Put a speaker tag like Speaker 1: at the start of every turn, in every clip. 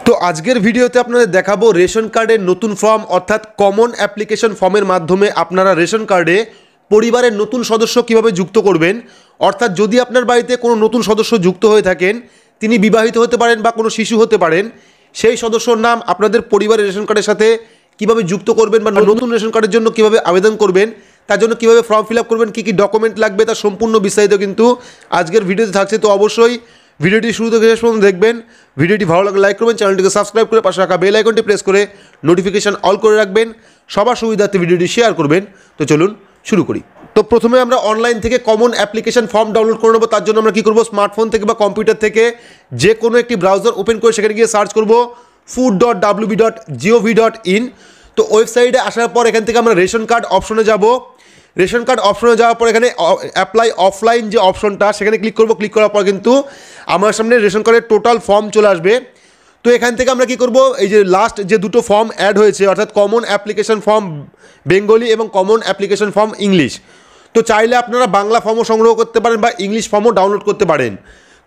Speaker 1: তো আজকের ভিডিওতে আপনাদের দেখাবো রেশন কার্ডের নতুন ফর্ম অর্থাৎ কমন অ্যাপ্লিকেশন ফর্মের মাধ্যমে আপনারা রেশন কার্ডে পরিবারের নতুন সদস্য কিভাবে যুক্ত করবেন। অর্থাৎ যদি আপনার বাড়িতে কোনো নতুন সদস্য যুক্ত হয়ে থাকেন, তিনি বিবাহিত হতে পারেন বা কোনো শিশু হতে পারেন, সেই সদস্যর নাম আপনাদের পরিবারের রেশন কার্ডের সাথে কিভাবে যুক্ত করবেন বা নতুন রেশন কার্ডের জন্য কিভাবে আবেদন করবেন, তার জন্য কিভাবে ফর্ম ফিল আপ করবেন, কী কী ডকুমেন্ট লাগবে, তার সম্পূর্ণ বিস্তারিত কিন্তু আজকের ভিডিওতে থাকছে। তো অবশ্যই ভিডিওটি শুরু থেকে শেষ পর্যন্ত দেখবেন। ভিডিওটি ভালো লাগলে লাইক করবেন, চ্যানেলটিকে সাবস্ক্রাইব করে পাশে রাখা বেল আইকনটি প্রেস করে নোটিফিকেশন অল করে রাখবেন, সবার সুবিধার্থে ভিডিওটি শেয়ার করবেন। তো চলুন শুরু করি। তো প্রথমে আমরা অনলাইন থেকে কমন অ্যাপ্লিকেশন ফর্ম ডাউনলোড করে নেবো। তার জন্য আমরা কী করবো, স্মার্টফোন থেকে বা কম্পিউটার থেকে যে কোনো একটি ব্রাউজার ওপেন করে সেখানে গিয়ে সার্চ করবো food.wb.gov.in। তো ওয়েবসাইটে আসার পর এখান থেকে আমরা রেশন কার্ড অপশনে যাব। রেশন কার্ড অপশনে যাওয়ার পর এখানে অ্যাপ্লাই অফলাইন যে অপশনটা সেখানে ক্লিক করব। ক্লিক করার পর কিন্তু আমার সামনে রেশন কার্ডের টোটাল ফর্ম চলে আসবে। তো এখান থেকে আমরা কী করব, এই যে লাস্ট যে দুটো ফর্ম অ্যাড হয়েছে অর্থাৎ কমন অ্যাপ্লিকেশন ফর্ম বেঙ্গলি এবং কমন অ্যাপ্লিকেশন ফর্ম ইংলিশ, তো চাইলে আপনারা বাংলা ফর্মও সংগ্রহ করতে পারেন বা ইংলিশ ফর্মও ডাউনলোড করতে পারেন।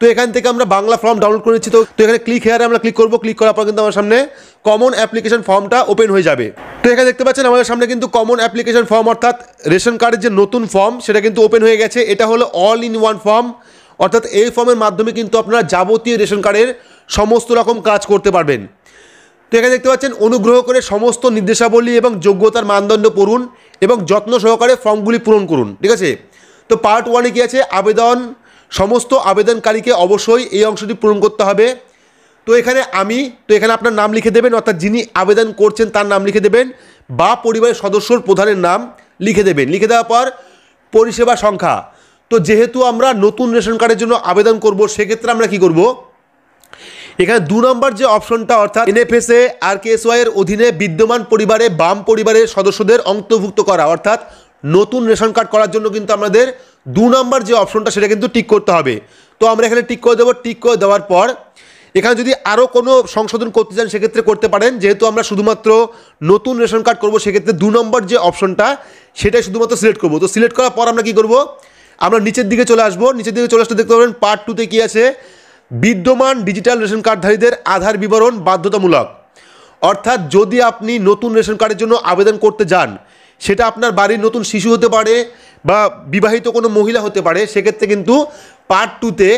Speaker 1: তো এখান থেকে আমরা বাংলা ফর্ম ডাউনলোড করে নিচ্ছি। তো এখানে ক্লিক হেয়ারে আমরা ক্লিক করব। ক্লিক করার পর কিন্তু আমার সামনে কমন অ্যাপ্লিকেশন ফর্মটা ওপেন হয়ে যাবে। তো এখানে দেখতে পাচ্ছেন আমাদের সামনে কিন্তু কমন অ্যাপ্লিকেশন ফর্ম অর্থাৎ রেশন কার্ডের যে নতুন ফর্ম সেটা কিন্তু ওপেন হয়ে গেছে। এটা হলো অল ইন ওয়ান ফর্ম, অর্থাৎ এই ফর্মের মাধ্যমে কিন্তু আপনারা যাবতীয় রেশন কার্ডের সমস্ত রকম কাজ করতে পারবেন। তো এখানে দেখতে পাচ্ছেন অনুগ্রহ করে সমস্ত নির্দেশাবলী এবং যোগ্যতার মানদণ্ড পড়ুন এবং যত্ন সহকারে ফর্মগুলি পূরণ করুন। ঠিক আছে। তো পার্ট ওয়ানে কী আছে, আবেদন, সমস্ত আবেদনকারীকে অবশ্যই এই অংশটি পূরণ করতে হবে। তো এখানে এখানে আপনার নাম লিখে দেবেন, অর্থাৎ যিনি আবেদন করছেন তার নাম লিখে দেবেন বা পরিবারের সদস্যর প্রধানের নাম লিখে দেবেন। লিখে দেওয়ার পর পরিষেবা সংখ্যা। তো যেহেতু আমরা নতুন রেশন কার্ডের জন্য আবেদন করব, সেক্ষেত্রে আমরা কি করব, এখানে 2 নম্বর যে অপশনটা অর্থাৎ এনএফএসএ আরকেএসওয়াই এর অধীনে বিদ্যমান পরিবারে বাম পরিবারের সদস্যদের অন্তর্ভুক্ত করা, অর্থাৎ নতুন রেশন কার্ড করার জন্য কিন্তু আমাদের 2 নম্বর যে অপশনটা সেটা কিন্তু টিক করতে হবে। তো আমরা এখানে টিক করে দেবো। টিক করে দেওয়ার পর এখানে যদি আরও কোনো সংশোধন করতে চান সেক্ষেত্রে করতে পারেন। যেহেতু আমরা শুধুমাত্র নতুন রেশন কার্ড করব, সেক্ষেত্রে 2 নম্বর যে অপশনটা সেটাই শুধুমাত্র সিলেক্ট করব। তো সিলেক্ট করার পর আমরা কী করব, আমরা নিচের দিকে চলে আসবো। নিচের দিকে চলে আসতে দেখতে পাবেন পার্ট 2তে কী আছে, বিদ্যমান ডিজিটাল রেশন কার্ডধারীদের আধার বিবরণ বাধ্যতামূলক। অর্থাৎ যদি আপনি নতুন রেশন কার্ডের জন্য আবেদন করতে যান, সেটা আপনার বাড়ির নতুন শিশু হতে পারে বা বিবাহিত কোনো মহিলা হতে পারে, সেক্ষেত্রে কিন্তু পার্ট 2তে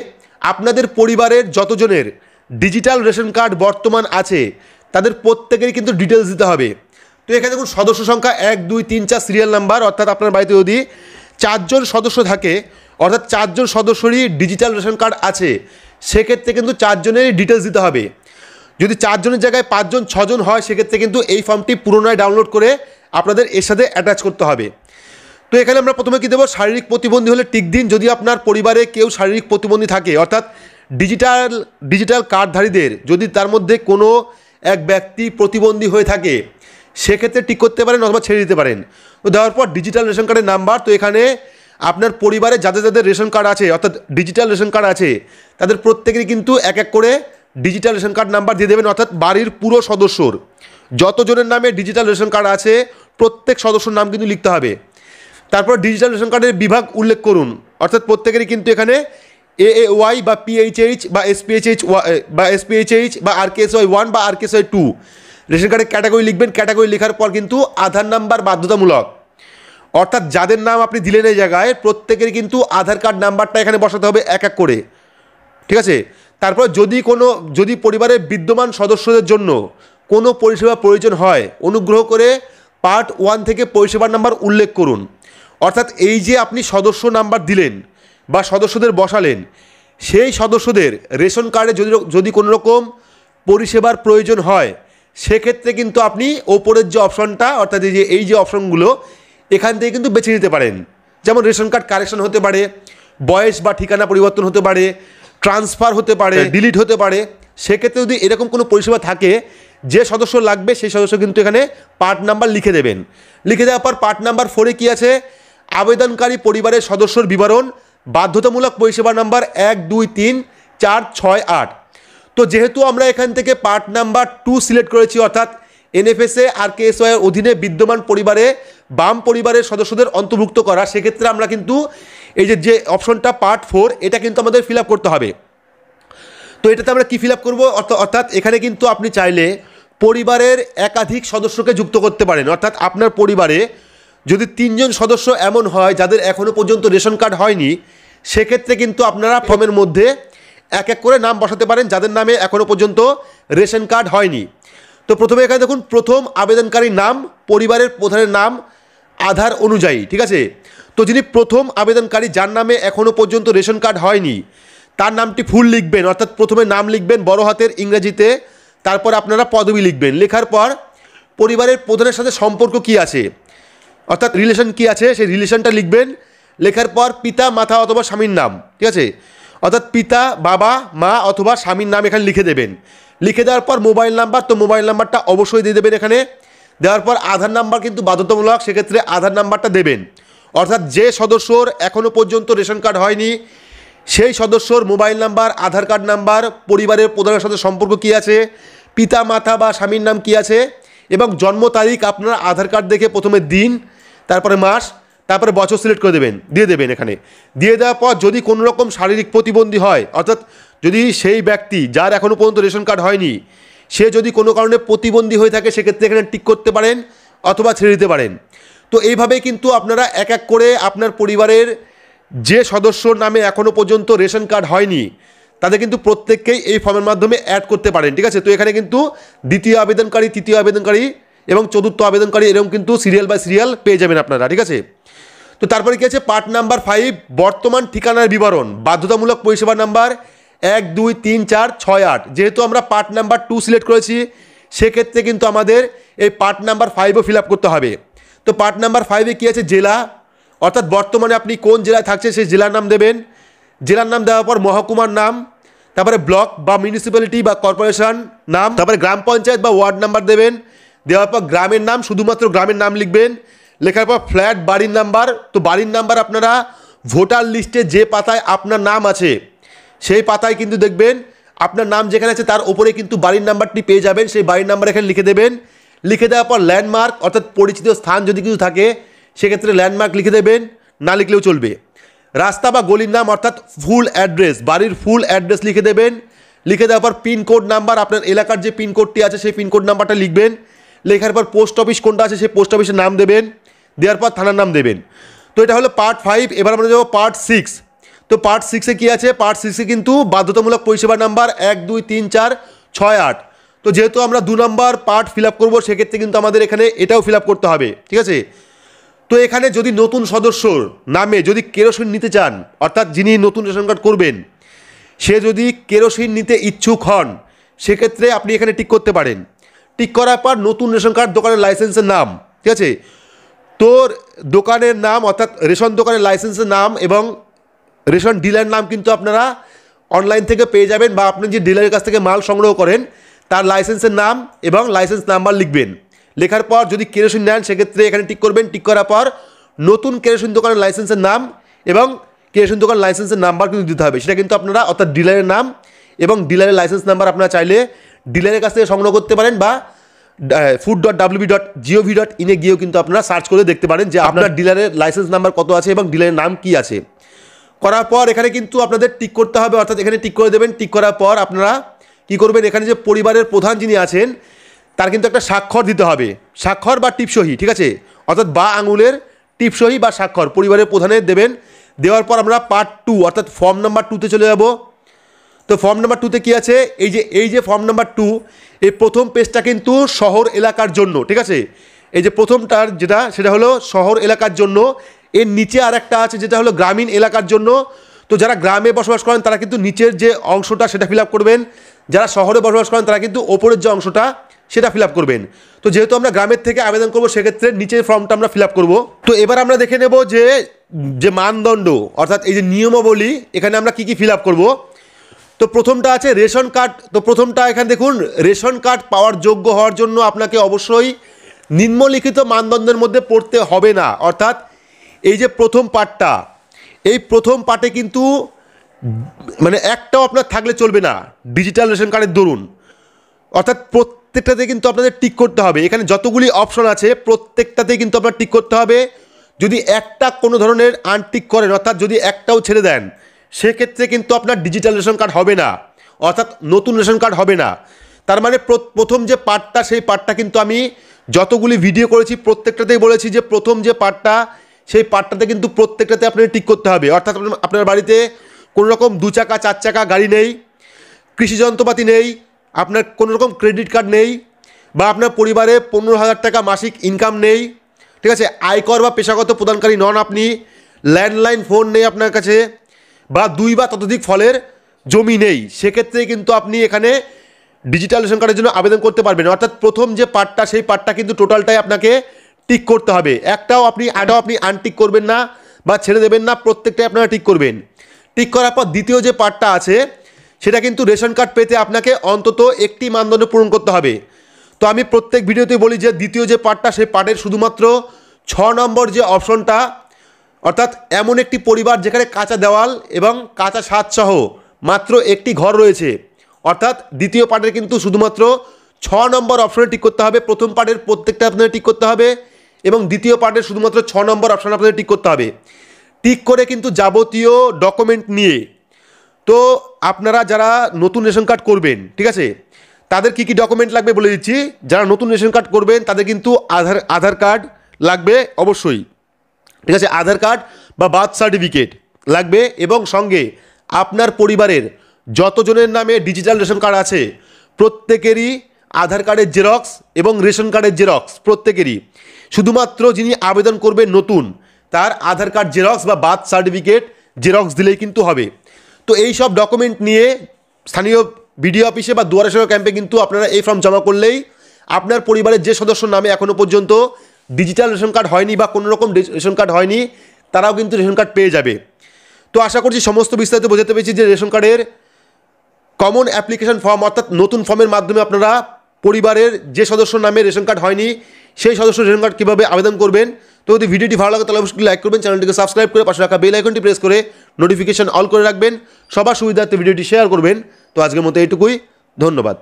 Speaker 1: আপনাদের পরিবারের যতজনের ডিজিটাল রেশন কার্ড বর্তমান আছে তাদের প্রত্যেকেরই কিন্তু ডিটেলস দিতে হবে। তো এখানে দেখুন সদস্য সংখ্যা 1 2 3 4 সিরিয়াল নাম্বার, অর্থাৎ আপনার বাড়িতে যদি 4 জন সদস্য থাকে, অর্থাৎ 4 জন সদস্যরই ডিজিটাল রেশন কার্ড আছে, সেক্ষেত্রে কিন্তু 4 জনেরই ডিটেলস দিতে হবে। যদি 4 জনের জায়গায় 5 জন 6 জন হয়, সেক্ষেত্রে কিন্তু এই ফর্মটি পুনরায় ডাউনলোড করে আপনাদের এর সাথে অ্যাটাচ করতে হবে। তো এখানে আমরা প্রথমে কী দেবো, শারীরিক প্রতিবন্ধী হলে টিক দিন। যদি আপনার পরিবারে কেউ শারীরিক প্রতিবন্ধী থাকে, অর্থাৎ ডিজিটাল কার্ডধারীদের যদি তার মধ্যে কোনো এক ব্যক্তি প্রতিবন্ধী হয়ে থাকে, সেক্ষেত্রে টিক করতে পারেন অথবা ছেড়ে দিতে পারেন। তো দেওয়ার পর ডিজিটাল রেশন কার্ডের নাম্বার। তো এখানে আপনার পরিবারে যাদের যাদের রেশন কার্ড আছে অর্থাৎ ডিজিটাল রেশন কার্ড আছে, তাদের প্রত্যেকেরই কিন্তু এক এক করে ডিজিটাল রেশন কার্ড নাম্বার দিয়ে দেবেন। অর্থাৎ বাড়ির পুরো সদস্যর যতজনের নামে ডিজিটাল রেশন কার্ড আছে প্রত্যেক সদস্যর নাম কিন্তু লিখতে হবে। তারপর ডিজিটাল রেশন কার্ডের বিভাগ উল্লেখ করুন, অর্থাৎ প্রত্যেকেরই কিন্তু এখানে AAY বা PHH বা SPHH বা RKSY 1 বা RKSY 2 রেশন কার্ডের ক্যাটাগরি লিখবেন। ক্যাটাগরি লেখার পর কিন্তু আধার নাম্বার বাধ্যতামূলক, অর্থাৎ যাদের নাম আপনি দিলেন এই জায়গায় প্রত্যেকেরই কিন্তু আধার কার্ড নাম্বারটা এখানে বসাতে হবে এক এক করে। ঠিক আছে। তারপর যদি পরিবারের বিদ্যমান সদস্যদের জন্য কোনো পরিষেবা প্রয়োজন হয়, অনুগ্রহ করে পার্ট 1 থেকে পরিষেবার নাম্বার উল্লেখ করুন। অর্থাৎ এই যে আপনি সদস্য নাম্বার দিলেন বা সদস্যদের বসালেন, সেই সদস্যদের রেশন কার্ডে যদি কোনো রকম পরিষেবার প্রয়োজন হয়, সেক্ষেত্রে কিন্তু আপনি ওপরের যে অপশনটা অর্থাৎ এই যে অপশনগুলো এখান থেকে কিন্তু বেছে নিতে পারেন। যেমন রেশন কার্ড কারেকশন হতে পারে, বয়স বা ঠিকানা পরিবর্তন হতে পারে, ট্রান্সফার হতে পারে, ডিলিট হতে পারে। সেক্ষেত্রে যদি এরকম কোনো পরিষেবা থাকে, যে সদস্য লাগবে সেই সদস্য কিন্তু এখানে পার্ট নাম্বার লিখে দেবেন। লিখে দেওয়ার পর পার্ট নাম্বার 4-এ কী আছে, আবেদনকারী পরিবারের সদস্যর বিবরণ, বাধ্যতামূলক পরিষেবা নাম্বার 1 2 3 4 6 8। তো যেহেতু আমরা এখান থেকে পার্ট নাম্বার 2 সিলেক্ট করেছি, অর্থাৎ এনএফএসএ আরকেএসওয়াই এর অধীনে বিদ্যমান পরিবারে বাম পরিবারের সদস্যদের অন্তর্ভুক্ত করা, সেক্ষেত্রে আমরা কিন্তু এই যে অপশনটা পার্ট 4 এটা কিন্তু আমাদের ফিল আপ করতে হবে। তো এটাতে আমরা কী ফিল আপ করবো, অর্থাৎ এখানে কিন্তু আপনি চাইলে পরিবারের একাধিক সদস্যকে যুক্ত করতে পারেন। অর্থাৎ আপনার পরিবারে যদি 3 জন সদস্য এমন হয় যাদের এখনও পর্যন্ত রেশন কার্ড হয়নি, সেক্ষেত্রে কিন্তু আপনারা ফর্মের মধ্যে এক এক করে নাম বসাতে পারেন যাদের নামে এখনও পর্যন্ত রেশন কার্ড হয়নি। তো প্রথমে এখানে দেখুন, প্রথম আবেদনকারীর নাম, পরিবারের প্রধানের নাম আধার অনুযায়ী, ঠিক আছে। তো যিনি প্রথম আবেদনকারী, যার নামে এখনও পর্যন্ত রেশন কার্ড হয়নি, তার নামটি ফুল লিখবেন। অর্থাৎ প্রথমে নাম লিখবেন বড় হাতের ইংরেজিতে, তারপর আপনারা পদবি লিখবেন। লেখার পর পরিবারের প্রধানের সাথে সম্পর্ক কী আছে, অর্থাৎ রিলেশন কী আছে, সেই রিলেশনটা লিখবেন। লেখার পর পিতা, মাতা অথবা স্বামীর নাম, ঠিক আছে। অর্থাৎ পিতা, বাবা, মা অথবা স্বামীর নাম এখানে লিখে দেবেন। লিখে দেওয়ার পর মোবাইল নাম্বার, তো মোবাইল নাম্বারটা অবশ্যই দিয়ে দেবেন এখানে। দেওয়ার পর আধার নাম্বার কিন্তু বাধ্যতামূলক, সেক্ষেত্রে আধার নাম্বারটা দেবেন। অর্থাৎ যে সদস্যর এখনও পর্যন্ত রেশন কার্ড হয়নি সেই সদস্যর মোবাইল নাম্বার, আধার কার্ড নাম্বার, পরিবারের প্রধানের সাথে সম্পর্ক কী আছে, পিতা, মাতা বা স্বামীর নাম কী আছে, এবং জন্ম তারিখ আপনার আধার কার্ড দেখে প্রথমে দিন, তারপরে মাস, তারপরে বছর সিলেক্ট করে দেবেন, দিয়ে দেবেন এখানে। দিয়ে দেওয়ার পর যদি কোনো রকম শারীরিক প্রতিবন্ধী হয়, অর্থাৎ যদি সেই ব্যক্তি যার এখনও পর্যন্ত রেশন কার্ড হয়নি সে যদি কোনো কারণে প্রতিবন্ধী হয়ে থাকে, সেক্ষেত্রে এখানে টিক করতে পারেন অথবা ছেড়ে দিতে পারেন। তো এইভাবেই কিন্তু আপনারা এক এক করে আপনার পরিবারের যে সদস্যর নামে এখনও পর্যন্ত রেশন কার্ড হয়নি তাদের কিন্তু প্রত্যেককেই এই ফর্মের মাধ্যমে অ্যাড করতে পারেন, ঠিক আছে। তো এখানে কিন্তু দ্বিতীয় আবেদনকারী, তৃতীয় আবেদনকারী এবং চতুর্থ আবেদনকারী এরকম কিন্তু সিরিয়াল বাই সিরিয়াল পেয়ে যাবেন আপনারা, ঠিক আছে। তো তারপরে কী আছে, পার্ট নাম্বার 5, বর্তমান ঠিকানার বিবরণ, বাধ্যতামূলক পরিষেবা নাম্বার 1 2 3 4 6 8। যেহেতু আমরা পার্ট নাম্বার 2 সিলেক্ট করেছি, সেক্ষেত্রে কিন্তু আমাদের এই পার্ট নাম্বার 5ও ফিল আপ করতে হবে। তো পার্ট নাম্বার 5-এ কী আছে, জেলা, অর্থাৎ বর্তমানে আপনি কোন জেলায় থাকছেন সেই জেলার নাম দেবেন। জেলার নাম দেওয়ার পর মহকুমার নাম, তারপরে ব্লক বা মিউনিসিপ্যালিটি বা কর্পোরেশন নাম, তারপরে গ্রাম পঞ্চায়েত বা ওয়ার্ড নাম্বার দেবেন। দেওয়ার পর গ্রামের নাম, শুধুমাত্র গ্রামের নাম লিখবেন। লেখার পর ফ্ল্যাট, বাড়ির নাম্বার। তো বাড়ির নাম্বার আপনারা ভোটার লিস্টে যে পাতায় আপনার নাম আছে সেই পাতায় কিন্তু দেখবেন আপনার নাম যেখানে আছে তার উপরে কিন্তু বাড়ির নাম্বারটি পেয়ে যাবেন, সেই বাড়ির নাম্বার এখানে লিখে দেবেন। লিখে দেওয়ার পর ল্যান্ডমার্ক, অর্থাৎ পরিচিত স্থান যদি কিছু থাকে সেক্ষেত্রে ল্যান্ডমার্ক লিখে দেবেন, না লিখলেও চলবে। রাস্তা বা গলির নাম, অর্থাৎ ফুল অ্যাড্রেস, বাড়ির ফুল অ্যাড্রেস লিখে দেবেন। লিখে দেওয়ার পর পিনকোড নাম্বার, আপনার এলাকার যে পিনকোডটি আছে সেই পিনকোড নাম্বারটা লিখবেন। লেখার পর পোস্ট অফিস কোনটা আছে সেই পোস্ট অফিসের নাম দেবেন। দেওয়ার পর থানার নাম দেবেন। তো এটা হলো পার্ট 5। এবার আমরা যাবো পার্ট 6। তো পার্ট 6-এ কী আছে, পার্ট 6-এ কিন্তু বাধ্যতামূলক পরিষেবা নাম্বার 1 2 3 4 6 8। তো যেহেতু আমরা 2 নম্বর পার্ট ফিল আপ করবো, সেক্ষেত্রে কিন্তু আমাদের এখানে এটাও ফিল আপ করতে হবে, ঠিক আছে। তো এখানে যদি নতুন সদস্যর নামে যদি কেরোসিন নিতে চান, অর্থাৎ যিনি নতুন রেশন কার্ড করবেন সে যদি কেরোসিন নিতে ইচ্ছুক হন, সেক্ষেত্রে আপনি এখানে টিক করতে পারেন। টিক করার পর নতুন রেশন কার্ড দোকানের লাইসেন্সের নাম, ঠিক আছে। তোর দোকানের নাম, অর্থাৎ রেশন দোকানের লাইসেন্সের নাম এবং রেশন ডিলারের নাম কিন্তু আপনারা অনলাইন থেকে পেয়ে যাবেন, বা আপনি যে ডিলারের কাছ থেকে মাল সংগ্রহ করেন তার লাইসেন্সের নাম এবং লাইসেন্স নাম্বার লিখবেন। লেখার পর যদি কেরোসিন নেন সেক্ষেত্রে এখানে টিক করবেন। টিক করার পর নতুন কেরোসিন দোকানের লাইসেন্সের নাম এবং কেরোসিন দোকান লাইসেন্সের নাম্বার কিন্তু দিতে হবে, সেটা কিন্তু আপনারা, অর্থাৎ ডিলারের নাম এবং ডিলারের লাইসেন্স নাম্বার আপনারা চাইলে ডিলারের কাছ থেকে সংগ্রহ করতে পারেন, বা food.wb.gov.in গিয়েও কিন্তু আপনারা সার্চ করে দেখতে পারেন যে আপনার ডিলারের লাইসেন্স নাম্বার কত আছে এবং ডিলারের নাম কি আছে। করার পর এখানে কিন্তু আপনাদের টিক করতে হবে, অর্থাৎ এখানে টিক করে দেবেন। টিক করার পর আপনারা কি করবেন, এখানে যে পরিবারের প্রধান যিনি আছেন তার কিন্তু একটা স্বাক্ষর দিতে হবে, স্বাক্ষর বা টিপসহি, ঠিক আছে। অর্থাৎ বা আঙুলের টিপসহি বা স্বাক্ষর পরিবারের প্রধানের দেবেন। দেওয়ার পর আমরা পার্ট 2 অর্থাৎ ফর্ম নাম্বার 2-তে চলে যাব। তো ফর্ম নাম্বার 2-তে কী আছে, এই যে ফর্ম নাম্বার 2, এই প্রথম পেজটা কিন্তু শহর এলাকার জন্য, ঠিক আছে। এই যে প্রথমটার যেটা, সেটা হলো শহর এলাকার জন্য। এর নিচে আর একটা আছে যেটা হলো গ্রামীণ এলাকার জন্য। তো যারা গ্রামে বসবাস করেন তারা কিন্তু নিচের যে অংশটা সেটা ফিল আপ করবেন, যারা শহরে বসবাস করেন তারা কিন্তু ওপরের যে অংশটা সেটা ফিল আপ করবেন। তো যেহেতু আমরা গ্রামের থেকে আবেদন করবো, সেক্ষেত্রে নিচের ফর্মটা আমরা ফিল আপ করবো। তো এবার আমরা দেখে নেব যে মানদণ্ড, অর্থাৎ এই যে নিয়মাবলী, এখানে আমরা কী কী ফিল আপ করবো। তো প্রথমটা আছে রেশন কার্ড। তো প্রথমটা এখানে দেখুন, রেশন কার্ড পাওয়ার যোগ্য হওয়ার জন্য আপনাকে অবশ্যই নিম্নলিখিত মানদণ্ডের মধ্যে পড়তে হবে না। অর্থাৎ এই যে প্রথম পার্টটা, এই প্রথম পার্টে কিন্তু মানে একটাও আপনার থাকলে চলবে না ডিজিটাল রেশন কার্ডের দরুন, অর্থাৎ প্রত্যেকটাতে কিন্তু আপনাদের টিক করতে হবে। এখানে যতগুলি অপশন আছে প্রত্যেকটাতেই কিন্তু আপনার টিক করতে হবে। যদি একটা কোনো ধরনের আনটিক করেন, অর্থাৎ যদি একটাও ছেড়ে দেন, সেক্ষেত্রে কিন্তু আপনার ডিজিটাল রেশন কার্ড হবে না। অর্থাৎ নতুন রেশন কার্ড হবে না। তার মানে প্রথম যে পার্টটা সেই পার্টটা কিন্তু আমি যতগুলি ভিডিও করেছি প্রত্যেকটাতেই বলেছি যে প্রথম যে পার্টটা সেই পার্টটাতে কিন্তু প্রত্যেকটাতে আপনাকে টিক করতে হবে। অর্থাৎ আপনার বাড়িতে কোনো রকম 2 চাকা 4 চাকা গাড়ি নেই, কৃষি যন্ত্রপাতি নেই, আপনার কোনো রকম ক্রেডিট কার্ড নেই, বা আপনার পরিবারে 15,000 টাকা মাসিক ইনকাম নেই, ঠিক আছে, আয়কর বা পেশাগত প্রদানকারী নন আপনি, ল্যান্ডলাইন ফোন নেই আপনার কাছে, বা 2 বা ততোধিক ফলের জমি নেই, সেক্ষেত্রে কিন্তু আপনি এখানে ডিজিটাল রেশন কার্ডের জন্য আবেদন করতে পারবেন। অর্থাৎ প্রথম যে পার্টটা সেই পার্টটা কিন্তু টোটালটাই আপনাকে টিক করতে হবে। একটাও আপনি আনটিক করবেন না বা ছেড়ে দেবেন না, প্রত্যেকটাই আপনারা টিক করবেন। টিক করার পর দ্বিতীয় যে পার্টটা আছে সেটা কিন্তু রেশন কার্ড পেতে আপনাকে অন্তত একটি মানদণ্ড পূরণ করতে হবে। তো আমি প্রত্যেক ভিডিওতে বলি যে দ্বিতীয় যে পার্টটা সেই পার্টের শুধুমাত্র 6 নম্বর যে অপশনটা, অর্থাৎ এমন একটি পরিবার যেখানে কাঁচা দেওয়াল এবং কাঁচা ছাদ সহ মাত্র একটি ঘর রয়েছে, অর্থাৎ দ্বিতীয় পার্টের কিন্তু শুধুমাত্র 6 নম্বর অপশনে টিক করতে হবে। প্রথম পার্টের প্রত্যেকটা আপনাদের টিক করতে হবে এবং দ্বিতীয় পার্টের শুধুমাত্র 6 নম্বর অপশন আপনাদের টিক করতে হবে। টিক করে কিন্তু যাবতীয় ডকুমেন্ট নিয়ে, তো আপনারা যারা নতুন রেশন কার্ড করবেন, ঠিক আছে, তাদের কী কী ডকুমেন্ট লাগবে বলে দিচ্ছি। যারা নতুন রেশন কার্ড করবেন তাদের কিন্তু আধার কার্ড লাগবে অবশ্যই, ঠিক আছে, আধার কার্ড বা বার্থ সার্টিফিকেট লাগবে, এবং সঙ্গে আপনার পরিবারের যতজনের নামে ডিজিটাল রেশন কার্ড আছে প্রত্যেকেরই আধার কার্ডের জেরক্স এবং রেশন কার্ডের জেরক্স প্রত্যেকেরই। শুধুমাত্র যিনি আবেদন করবেন নতুন, তার আধার কার্ড জেরক্স বা বার্থ সার্টিফিকেট জেরক্স দিলেই কিন্তু হবে। তো এই সব ডকুমেন্ট নিয়ে স্থানীয় বিডিও অফিসে বা দুয়ারে সরকার ক্যাম্পে কিন্তু আপনারা এই ফর্ম জমা করলেই আপনার পরিবারের যে সদস্যর নামে এখনও পর্যন্ত ডিজিটাল রেশন কার্ড হয়নি বা কোনো রকম রেশন কার্ড হয়নি, তারাও কিন্তু রেশন কার্ড পেয়ে যাবে। তো আশা করছি সমস্ত বিস্তারিত বোঝাতে পেরেছি যে রেশন কার্ডের কমন অ্যাপ্লিকেশন ফর্ম, অর্থাৎ নতুন ফর্মের মাধ্যমে আপনারা পরিবারের যে সদস্যর নামে রেশন কার্ড হয়নি সেই সদস্য রেশন কার্ড কীভাবে আবেদন করবেন। তো যদি ভিডিওটি ভালো লাগে তাহলে অবশ্যই লাইক করবেন, চ্যানেলটিকে সাবস্ক্রাইব করে পাশে রাখা বেল আইকনটি প্রেস করে নোটিফিকেশন অল করে রাখবেন, সবার সুবিধার্থে ভিডিওটি শেয়ার করবেন। তো আজকের মতো এইটুকুই, ধন্যবাদ।